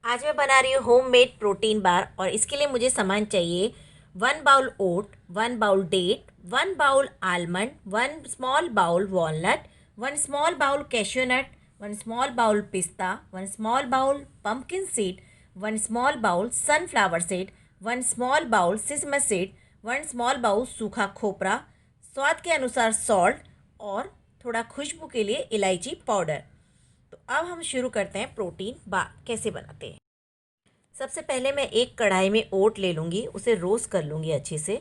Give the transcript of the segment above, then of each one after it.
आज मैं बना रही हूँ होममेड प्रोटीन बार और इसके लिए मुझे सामान चाहिए 1 bowl oat, 1 bowl date, 1 bowl almond, 1 small bowl walnut, 1 small bowl cashew nut, 1 small bowl पिस्ता, 1 small bowl pumpkin seed, 1 small bowl sunflower seed, 1 small bowl sesame seed, 1 small bowl सूखा खोपरा, स्वाद के अनुसार सॉल्ट और थोड़ा खुशबू के लिए इलायची पाउडर। तो अब हम शुरू करते हैं प्रोटीन बार कैसे बनाते हैं। सबसे पहले मैं एक कढ़ाई में ओट ले लूँगी, उसे रोस्ट कर लूँगी अच्छे से।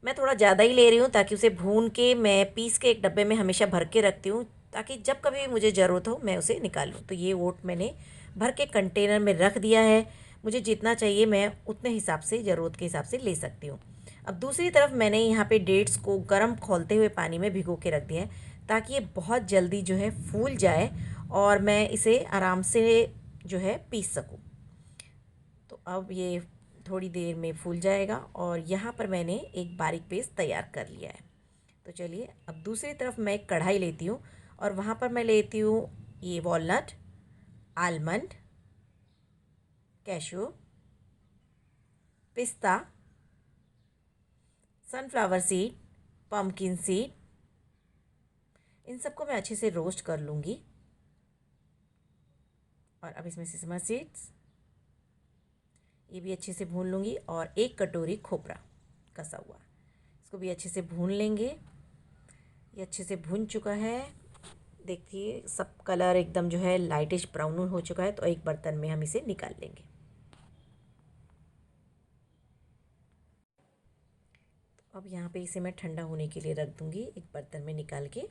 मैं थोड़ा ज़्यादा ही ले रही हूँ ताकि उसे भून के मैं पीस के एक डब्बे में हमेशा भर के रखती हूँ, ताकि जब कभी मुझे ज़रूरत हो मैं उसे निकाल लूँ। तो ये ओट मैंने भर के कंटेनर में रख दिया है। मुझे जितना चाहिए मैं उतने हिसाब से, ज़रूरत के हिसाब से ले सकती हूँ। अब दूसरी तरफ मैंने यहाँ पे डेट्स को गर्म खौलते हुए पानी में भिगो के रख दिया है, ताकि ये बहुत जल्दी जो है फूल जाए और मैं इसे आराम से जो है पीस सकूँ। तो अब ये थोड़ी देर में फूल जाएगा और यहाँ पर मैंने एक बारीक पेस्ट तैयार कर लिया है। तो चलिए अब दूसरी तरफ मैं एक कढ़ाई लेती हूँ और वहाँ पर मैं लेती हूँ ये वॉलनट, आलमंड, कैशू, पिस्ता, सनफ्लावर सीड, पम्पकिन सीड। इन सबको मैं अच्छे से रोस्ट कर लूँगी। और अब इसमें सिसमा सीड्स, ये भी अच्छे से भून लूँगी। और एक कटोरी खोपरा कसा हुआ, इसको भी अच्छे से भून लेंगे। ये अच्छे से भून चुका है, देखिए सब कलर एकदम जो है लाइटिश ब्राउन हो चुका है। तो एक बर्तन में हम इसे निकाल लेंगे। तो अब यहाँ पे इसे मैं ठंडा होने के लिए रख दूँगी एक बर्तन में निकाल के।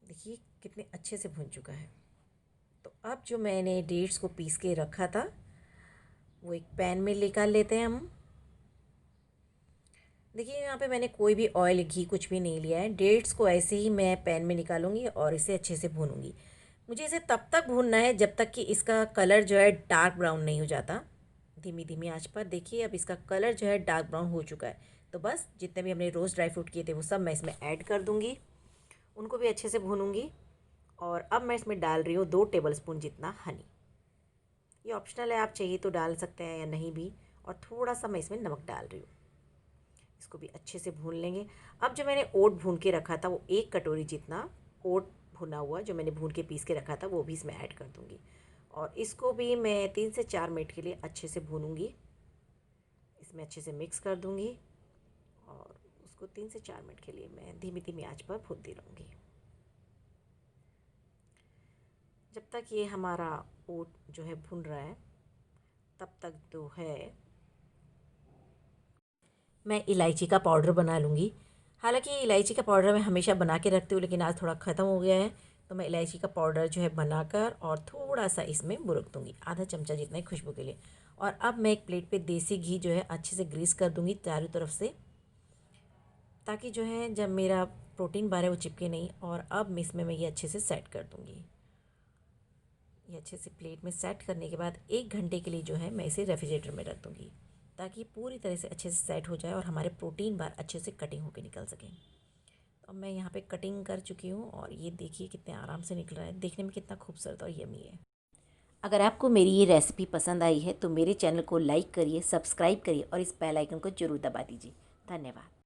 देखिए कितने अच्छे से भून चुका है। तो अब जो मैंने डेट्स को पीस के रखा था वो एक पैन में निकाल लेते हैं हम। देखिए यहाँ पे मैंने कोई भी ऑयल, घी कुछ भी नहीं लिया है। डेट्स को ऐसे ही मैं पैन में निकालूंगी और इसे अच्छे से भूनूंगी। मुझे इसे तब तक भूनना है जब तक कि इसका कलर जो है डार्क ब्राउन नहीं हो जाता। धीमी धीमी आंच पर देखिए अब इसका कलर जो है डार्क ब्राउन हो चुका है। तो बस जितने भी हमने रोस्ट ड्राई फ्रूट किए थे वो सब मैं इसमें ऐड कर दूँगी, उनको भी अच्छे से भूनूंगी। और अब मैं इसमें डाल रही हूँ 2 टेबल स्पून जितना हनी। ये ऑप्शनल है, आप चाहिए तो डाल सकते हैं या नहीं भी। और थोड़ा सा मैं इसमें नमक डाल रही हूँ। इसको भी अच्छे से भून लेंगे। अब जो मैंने ओट भून के रखा था वो एक कटोरी जितना ओट भुना हुआ जो मैंने भून के पीस के रखा था वो भी इसमें ऐड कर दूँगी। और इसको भी मैं 3 से 4 मिनट के लिए अच्छे से भूनूंगी। इसमें अच्छे से मिक्स कर दूँगी और उसको 3 से 4 मिनट के लिए मैं धीमी धीमी आंच पर भूनती रहूँगी, जब तक ये हमारा ओट जो है भुन रहा है। तब तक जो है मैं इलायची का पाउडर बना लूँगी। हालांकि इलायची का पाउडर मैं हमेशा बना के रखती हूँ, लेकिन आज थोड़ा ख़त्म हो गया है। तो मैं इलायची का पाउडर जो है बनाकर और थोड़ा सा इसमें बुरक दूँगी, आधा चमचा जितना ही खुशबू के लिए। और अब मैं एक प्लेट पे देसी घी जो है अच्छे से ग्रीस कर दूँगी चारों तरफ से, ताकि जो है जब मेरा प्रोटीन बार है वो चिपके नहीं। और अब इसमें मैं ये अच्छे से सेट कर दूँगी। ये अच्छे से प्लेट में सेट करने के बाद 1 घंटे के लिए जो है मैं इसे रेफ्रिजरेटर में रख दूँगी, ताकि पूरी तरह से अच्छे से सेट हो जाए और हमारे प्रोटीन बार अच्छे से कटिंग होकर निकल सकें। तो अब मैं यहाँ पे कटिंग कर चुकी हूँ और ये देखिए कितने आराम से निकल रहा है, देखने में कितना खूबसूरत और यमी है। अगर आपको मेरी ये रेसिपी पसंद आई है तो मेरे चैनल को लाइक करिए, सब्सक्राइब करिए और इस बेल आइकन को ज़रूर दबा दीजिए। धन्यवाद।